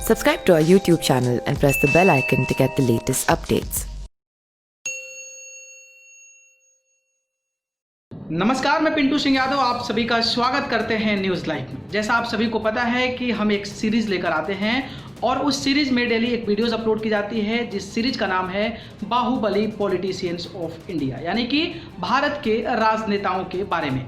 Subscribe to our YouTube channel and press the bell icon to get the latest updates. नमस्कार, मैं पिंटू सिंह यादव आप सभी का स्वागत करते हैं न्यूज़ लाइव में। जैसा आप सभी को पता है कि हम एक सीरीज़ लेकर आते हैं और उस सीरीज़ में डेली एक वीडियोस अपलोड की जाती है जिस सीरीज़ का नाम है बाहुबली पॉलिटिशियंस ऑफ इंडिया, यानी कि भारत के राजनेताओं के बारे में,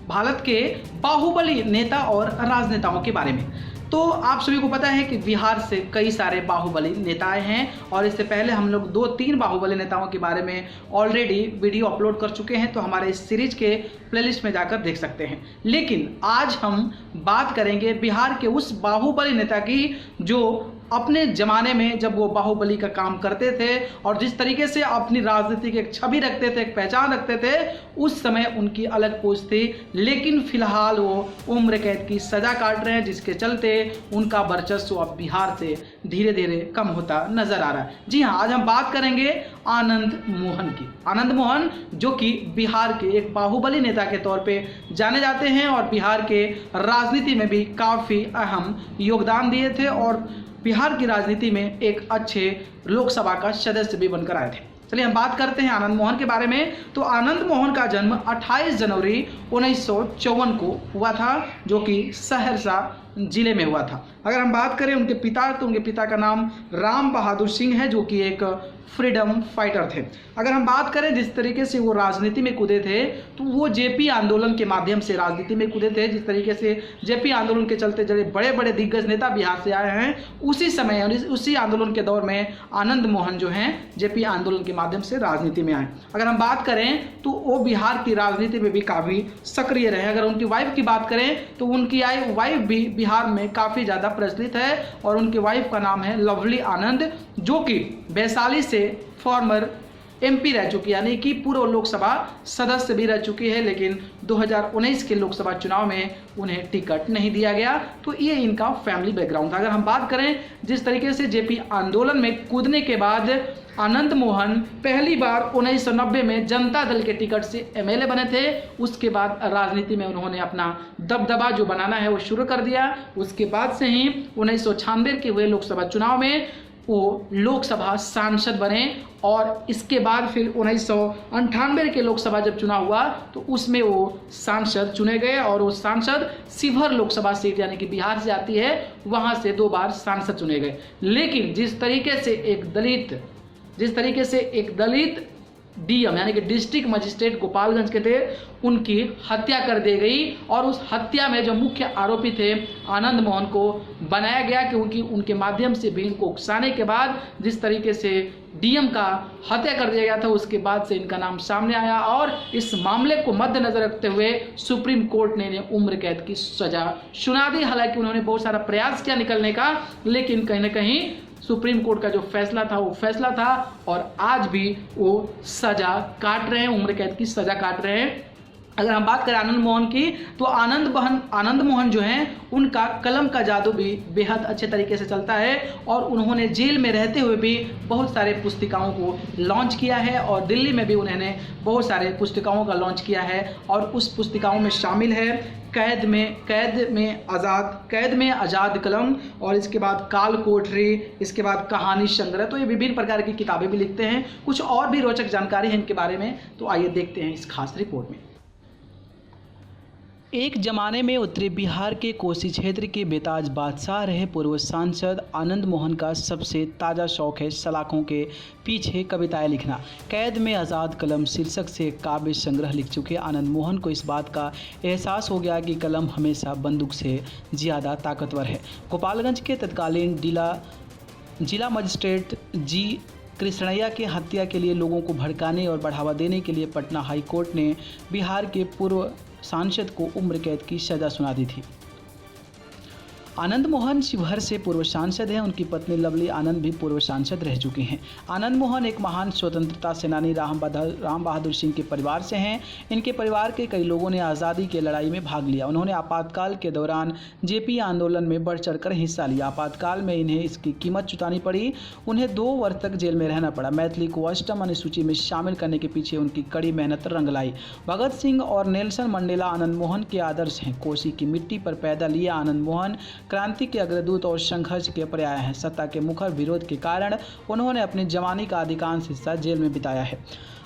भारत के बाहुबली नेता और राजनेताओं के बारे में। तो आप सभी को पता है कि बिहार से कई सारे बाहुबली नेताएं हैं और इससे पहले हम लोग 2-3 बाहुबली नेताओं के बारे में ऑलरेडी वीडियो अपलोड कर चुके हैं, तो हमारे इस सीरीज के प्लेलिस्ट में जाकर देख सकते हैं। लेकिन आज हम बात करेंगे बिहार के उस बाहुबली नेता की जो अपने ज़माने में जब वो बाहुबली का काम करते थे और जिस तरीके से अपनी राजनीति की एक छवि रखते थे, एक पहचान रखते थे, उस समय उनकी अलग पोस्ट थी। लेकिन फिलहाल वो उम्र कैद की सज़ा काट रहे हैं, जिसके चलते उनका वर्चस्व अब बिहार से धीरे धीरे कम होता नजर आ रहा है। जी हाँ, आज हम बात करेंगे आनंद मोहन की। आनंद मोहन जो कि बिहार के एक बाहुबली नेता के तौर पे जाने जाते हैं और बिहार के राजनीति में भी काफ़ी अहम योगदान दिए थे और बिहार की राजनीति में एक अच्छे लोकसभा का सदस्य भी बनकर आए थे। चलिए हम बात करते हैं आनंद मोहन के बारे में। तो आनंद मोहन का जन्म 28 जनवरी 1954 को हुआ था, जो कि सहरसा जिले में हुआ था। अगर हम बात करें उनके पिता, तो उनके पिता का नाम राम बहादुर सिंह है, जो कि एक फ्रीडम फाइटर थे। अगर हम बात करें जिस तरीके से वो राजनीति में कूदे थे, तो वो जेपी आंदोलन के माध्यम से राजनीति में कूदे थे। जिस तरीके से जेपी आंदोलन के चलते जो बड़े बड़े दिग्गज नेता बिहार से आए हैं, उसी समय उसी आंदोलन के दौर में आनंद मोहन जो हैं जेपी आंदोलन के माध्यम से राजनीति में आए। अगर हम बात करें तो वो बिहार की राजनीति में भी काफ़ी सक्रिय रहे। अगर उनकी वाइफ की बात करें तो उनकी वाइफ भी बिहार में काफ़ी ज़्यादा प्रचलित है और उनकी वाइफ का नाम है लवली आनंद, जो कि वैशाली से फॉर्मर एमपी रह चुकी, यानी कि पूर्व लोकसभा सदस्य भी रह चुकी है। लेकिन 2019 के लोकसभा चुनाव में उन्हें टिकट नहीं दिया गया। तो ये इनका फैमिली बैकग्राउंड था। अगर हम बात करें जिस तरीके से जेपी आंदोलन में कूदने के बाद आनंद मोहन पहली बार 1990 में जनता दल के टिकट से एमएलए बने थे, उसके बाद राजनीति में उन्होंने अपना दबदबा जो बनाना है वो शुरू कर दिया। उसके बाद से ही 1996 के हुए लोकसभा चुनाव में वो लोकसभा सांसद बने और इसके बाद फिर 1998 के लोकसभा जब चुनाव हुआ तो उसमें वो सांसद चुने गए और वो सांसद शिवहर लोकसभा सीट, यानी कि बिहार से आती है, वहाँ से 2 बार सांसद चुने गए। लेकिन जिस तरीके से एक दलित डीएम यानी कि डिस्ट्रिक्ट मजिस्ट्रेट गोपालगंज के थे, उनकी हत्या कर दी गई और उस हत्या में जो मुख्य आरोपी थे आनंद मोहन को बनाया गया, क्योंकि उनके माध्यम से भी इनको उकसाने के बाद जिस तरीके से डीएम का हत्या कर दिया गया था, उसके बाद से इनका नाम सामने आया और इस मामले को मद्देनजर रखते हुए सुप्रीम कोर्ट ने इन्हें उम्र कैद की सजा सुना दी। हालांकि उन्होंने बहुत सारा प्रयास किया निकलने का, लेकिन कहीं ना कहीं सुप्रीम कोर्ट का जो फैसला था वो फैसला था और आज भी वो सजा काट रहे हैं, उम्र कैद की सजा काट रहे हैं। अगर हम बात करें आनंद मोहन की, तो आनंद मोहन जो हैं उनका कलम का जादू भी बेहद अच्छे तरीके से चलता है और उन्होंने जेल में रहते हुए भी बहुत सारे पुस्तिकाओं को लॉन्च किया है और दिल्ली में भी उन्होंने बहुत सारे पुस्तिकाओं का लॉन्च किया है और उस पुस्तिकाओं में शामिल है कैद में आज़ाद कलम और इसके बाद काल कोठरी, इसके बाद कहानी संग्रह। तो ये विभिन्न प्रकार की किताबें भी लिखते हैं। कुछ और भी रोचक जानकारी है इनके बारे में, तो आइए देखते हैं इस खास रिपोर्ट में। एक जमाने में उत्तरी बिहार के कोसी क्षेत्र के बेताज बादशाह रहे पूर्व सांसद आनंद मोहन का सबसे ताज़ा शौक है सलाखों के पीछे कविताएं लिखना। कैद में आज़ाद कलम शीर्षक से काव्य संग्रह लिख चुके आनंद मोहन को इस बात का एहसास हो गया कि कलम हमेशा बंदूक से ज़्यादा ताकतवर है। गोपालगंज के तत्कालीन जिला मजिस्ट्रेट जी कृष्णैया की हत्या के लिए लोगों को भड़काने और बढ़ावा देने के लिए पटना हाई कोर्ट ने बिहार के पूर्व सांसद को उम्र कैद की सजा सुना दी थी। आनंद मोहन शिवहर से पूर्व सांसद हैं। उनकी पत्नी लवली आनंद भी पूर्व सांसद रह चुकी हैं। आनंद मोहन एक महान स्वतंत्रता सेनानी राम बहादुर सिंह के परिवार से हैं। इनके परिवार के कई लोगों ने आज़ादी की लड़ाई में भाग लिया। उन्होंने आपातकाल के दौरान जेपी आंदोलन में बढ़ चढ़कर हिस्सा लिया। आपातकाल में इन्हें इसकी कीमत चुकानी पड़ी। उन्हें 2 वर्ष तक जेल में रहना पड़ा। मैथिली को अष्टम अनुसूची में शामिल करने के पीछे उनकी कड़ी मेहनत रंग लाई। भगत सिंह और नेल्सन मंडेला आनंद मोहन के आदर्श हैं। कोसी की मिट्टी पर पैदा लिए आनंद मोहन क्रांति के अग्रदूत और संघर्ष के पर्याय हैं। सत्ता के मुखर विरोध के कारण उन्होंने अपनी जवानी का अधिकांश हिस्सा जेल में बिताया है।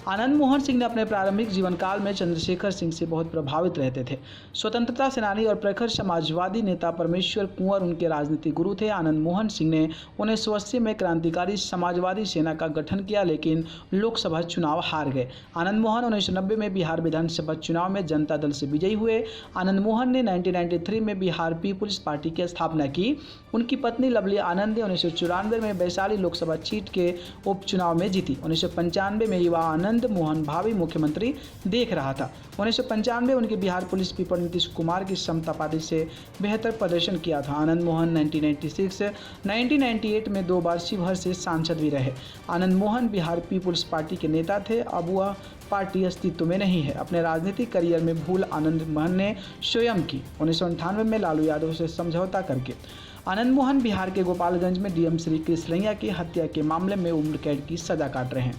आनंद मोहन सिंह ने अपने प्रारंभिक जीवन काल में चंद्रशेखर सिंह से बहुत प्रभावित रहते थे। स्वतंत्रता सेनानी और प्रखर समाजवादी नेता परमेश्वर कुंवर उनके राजनीतिक गुरु थे। आनंद मोहन सिंह ने 1980 में क्रांतिकारी समाजवादी सेना का गठन किया, लेकिन लोकसभा चुनाव हार गए। आनंद मोहन 1990 में बिहार विधानसभा चुनाव में जनता दल से विजयी हुए। आनंद मोहन ने 1993 में बिहार पीपुल्स पार्टी की स्थापना की। उनकी पत्नी लवली आनंद ने 1994 में वैशाली लोकसभा सीट के उपचुनाव में जीती। 1995 में युवा आनंद मोहन भावी मुख्यमंत्री देख रहा था। 1995 उनके बिहार पुलिस पीपर नीतीश कुमार की समता पार्टी से बेहतर प्रदर्शन किया था। आनंद मोहन 1998 में 2 बार शिवहर से सांसद भी रहे। आनंद मोहन बिहार पीपुल्स पार्टी के नेता थे। अब वह पार्टी अस्तित्व में नहीं है। अपने राजनीतिक करियर में भूल आनंद मोहन ने स्वयं की। 1998 में लालू यादव से समझौता करके आनंद मोहन बिहार के गोपालगंज में डीएम श्री कृष्णैया की हत्या के मामले में उम्र कैद की सजा काट रहे हैं।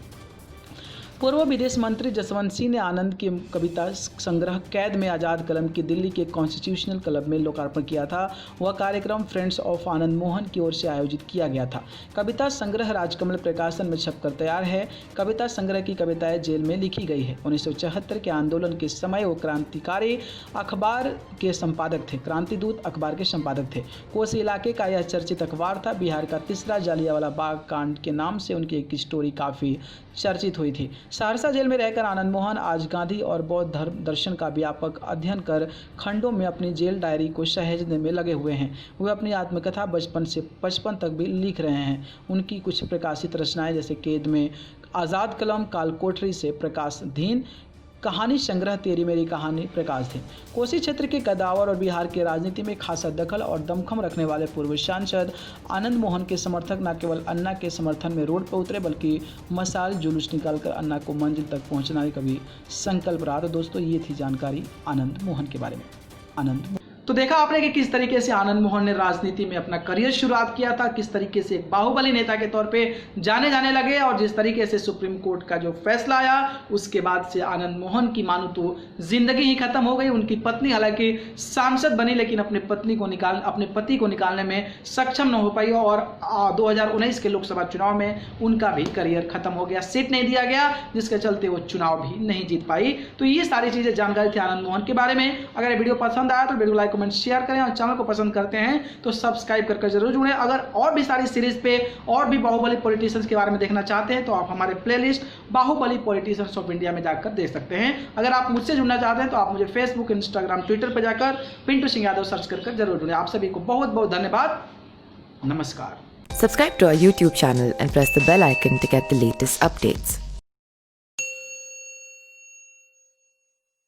पूर्व विदेश मंत्री जसवंत सिंह ने आनंद के कविता संग्रह कैद में आज़ाद कलम की दिल्ली के कॉन्स्टिट्यूशनल क्लब में लोकार्पण किया था। वह कार्यक्रम फ्रेंड्स ऑफ आनंद मोहन की ओर से आयोजित किया गया था। कविता संग्रह राजकमल प्रकाशन में छपकर तैयार है। कविता संग्रह की कविताएं जेल में लिखी गई है। 1974 के आंदोलन के समय वो क्रांतिकारी अखबार के संपादक थे। क्रांतिदूत अखबार के संपादक थे। कोसी इलाके का यह चर्चित अखबार था। बिहार का तीसरा जालियांवाला बाग कांड के नाम से उनकी एक स्टोरी काफ़ी चर्चित हुई थी। सहरसा जेल में रहकर आनंद मोहन आज गांधी और बौद्ध धर्म दर्शन का व्यापक अध्ययन कर खंडों में अपनी जेल डायरी को सहेजने में लगे हुए हैं। वे अपनी आत्मकथा बचपन से 55 तक भी लिख रहे हैं। उनकी कुछ प्रकाशित रचनाएं जैसे कैद में आज़ाद कलम, काल कोठरी से प्रकाशधीन कहानी संग्रह, तेरी मेरी कहानी प्रकाशधीन। कोसी क्षेत्र के कदावर और बिहार के राजनीति में खासा दखल और दमखम रखने वाले पूर्व सांसद आनंद मोहन के समर्थक न केवल अन्ना के समर्थन में रोड पर उतरे, बल्कि मशाल जुलूस निकालकर अन्ना को मंजिल तक पहुंचने का भी संकल्प रहा। तो दोस्तों, ये थी जानकारी आनंद मोहन के बारे में। तो देखा आपने कि किस तरीके से आनंद मोहन ने राजनीति में अपना करियर शुरुआत किया था, किस तरीके से एक बाहुबली नेता के तौर पे जाने जाने लगे, और जिस तरीके से सुप्रीम कोर्ट का जो फैसला आया उसके बाद से आनंद मोहन की मानो तो जिंदगी ही खत्म हो गई। उनकी पत्नी हालांकि सांसद बनी, लेकिन अपने पति को निकालने में सक्षम न हो पाई और 2019 के लोकसभा चुनाव में उनका भी करियर खत्म हो गया। सीट नहीं दिया गया, जिसके चलते वो चुनाव भी नहीं जीत पाई। तो ये सारी चीजें जानकारी थी आनंद मोहन के बारे में। अगर ये वीडियो पसंद आया तो वीडियो लाइक कमेंट शेयर करें, और चैनल को पसंद करते हैं तो सब्सक्राइब करके जरूर जुड़ें। अगर और भी सारी सीरीज पे और भी बाहुबली पॉलिटिशियंस के बारे में देखना चाहते हैं तो आप हमारे playlist Bahubali politicians of India में जाकर देख सकते हैं। अगर आप मुझसे जुड़ना चाहते हैं तो आप मुझे फेसबुक, इंस्टाग्राम, ट्विटर पर जाकर पिंटू सिंह यादव सर्च कर जरूर जुड़ें। आप सभी को बहुत बहुत धन्यवाद। नमस्कार। Subscribe to our YouTube channel and press the bell icon to get the latest updates.